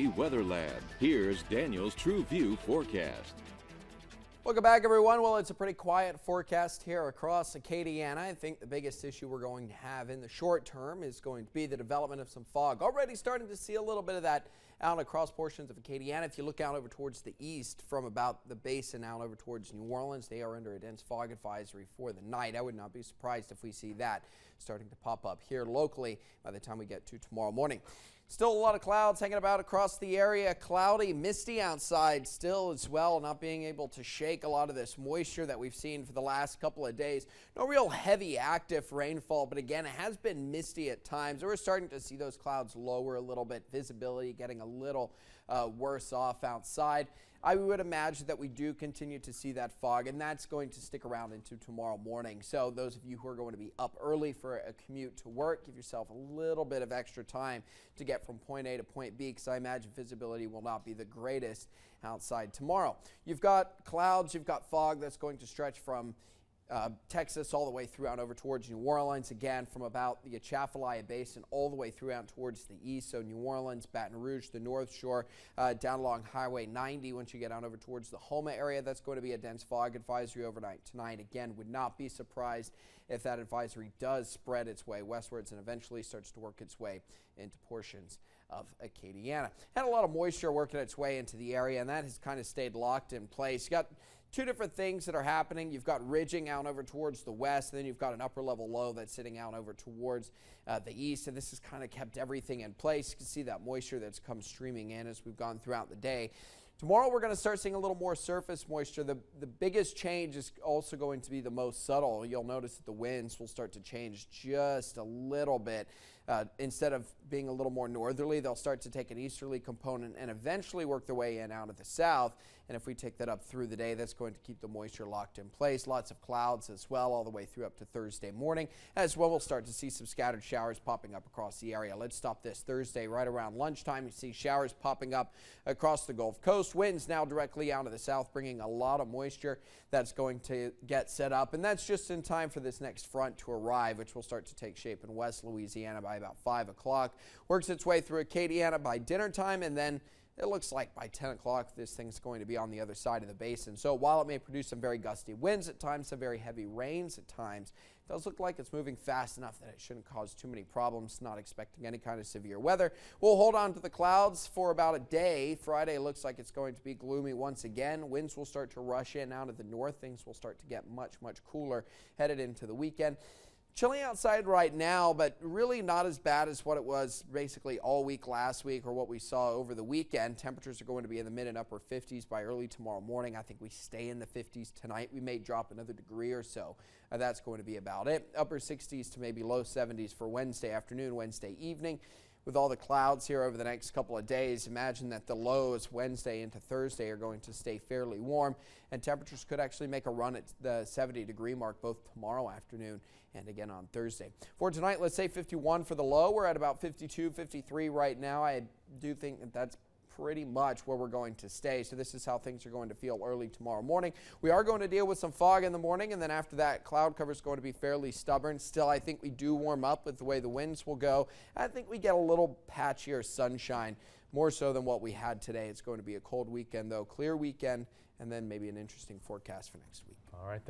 Cloudy Weather Lab. Here's Daniel's True View forecast. Welcome back, everyone. Well, it's a pretty quiet forecast here across Acadiana. I think the biggest issue we're going to have in the short term is going to be the development of some fog. Already starting to see a little bit of that out across portions of Acadiana. If you look out over towards the east from about the basin out over towards New Orleans, they are under a dense fog advisory for the night. I would not be surprised if we see that starting to pop up here locally by the time we get to tomorrow morning. Still a lot of clouds hanging about across the area. Cloudy, misty outside still as well, not being able to shake a lot of this moisture that we've seen for the last couple of days. No real heavy active rainfall, but again, it has been misty at times. We're starting to see those clouds lower a little bit, visibility getting a little worse off outside. I would imagine that we do continue to see that fog, and that's going to stick around into tomorrow morning. So those of you who are going to be up early for a commute to work, give yourself a little bit of extra time to get from point A to point B, because I imagine visibility will not be the greatest outside tomorrow. You've got clouds, you've got fog that's going to stretch from Texas all the way through out over towards New Orleans, again from about the Atchafalaya Basin all the way through out towards the east. So New Orleans, Baton Rouge, the North Shore, down along Highway 90. Once you get out over towards the Houma area, that's going to be a dense fog advisory overnight tonight. Again, would not be surprised if that advisory does spread its way westwards and eventually starts to work its way into portions of Acadiana. Had a lot of moisture working its way into the area, and that has kind of stayed locked in place. You got two different things that are happening. You've got ridging out over towards the west, and then you've got an upper level low that's sitting out over towards the east, and this has kind of kept everything in place. You can see that moisture that's come streaming in as we've gone throughout the day. Tomorrow we're going to start seeing a little more surface moisture. The biggest change is also going to be the most subtle. You'll notice that the winds will start to change just a little bit. Instead of being a little more northerly, they'll start to take an easterly component and eventually work their way in out of the south. And if we take that up through the day, that's going to keep the moisture locked in place. Lots of clouds as well all the way through up to Thursday morning. As well, we'll start to see some scattered showers popping up across the area. Let's stop this Thursday right around lunchtime. You see showers popping up across the Gulf Coast. Winds now directly out of the south, bringing a lot of moisture that's going to get set up. And that's just in time for this next front to arrive, which will start to take shape in West Louisiana by about 5 o'clock. Works its way through Acadiana by dinner time, and then it looks like by 10 o'clock this thing's going to be on the other side of the basin. So while it may produce some very gusty winds at times, some very heavy rains at times, it does look like it's moving fast enough that it shouldn't cause too many problems. Not expecting any kind of severe weather. We'll hold on to the clouds for about a day. Friday looks like it's going to be gloomy once again. Winds will start to rush in out of the north. Things will start to get much cooler headed into the weekend. Chilly outside right now, but really not as bad as what it was basically all week last week or what we saw over the weekend. Temperatures are going to be in the mid and upper 50s by early tomorrow morning. I think we stay in the 50s tonight. We may drop another degree or so. That's going to be about it. Upper 60s to maybe low 70s for Wednesday afternoon, Wednesday evening. With all the clouds here over the next couple of days, imagine that the lows Wednesday into Thursday are going to stay fairly warm, and temperatures could actually make a run at the 70-degree mark both tomorrow afternoon and again on Thursday. For tonight, let's say 51 for the low. We're at about 52, 53 right now. I do think that that's pretty much where we're going to stay. So this is how things are going to feel early tomorrow morning. We are going to deal with some fog in the morning, and then after that, cloud cover is going to be fairly stubborn. Still, I think we do warm up with the way the winds will go. I think we get a little patchier sunshine, more so than what we had today. It's going to be a cold weekend, though, clear weekend, and then maybe an interesting forecast for next week. All right.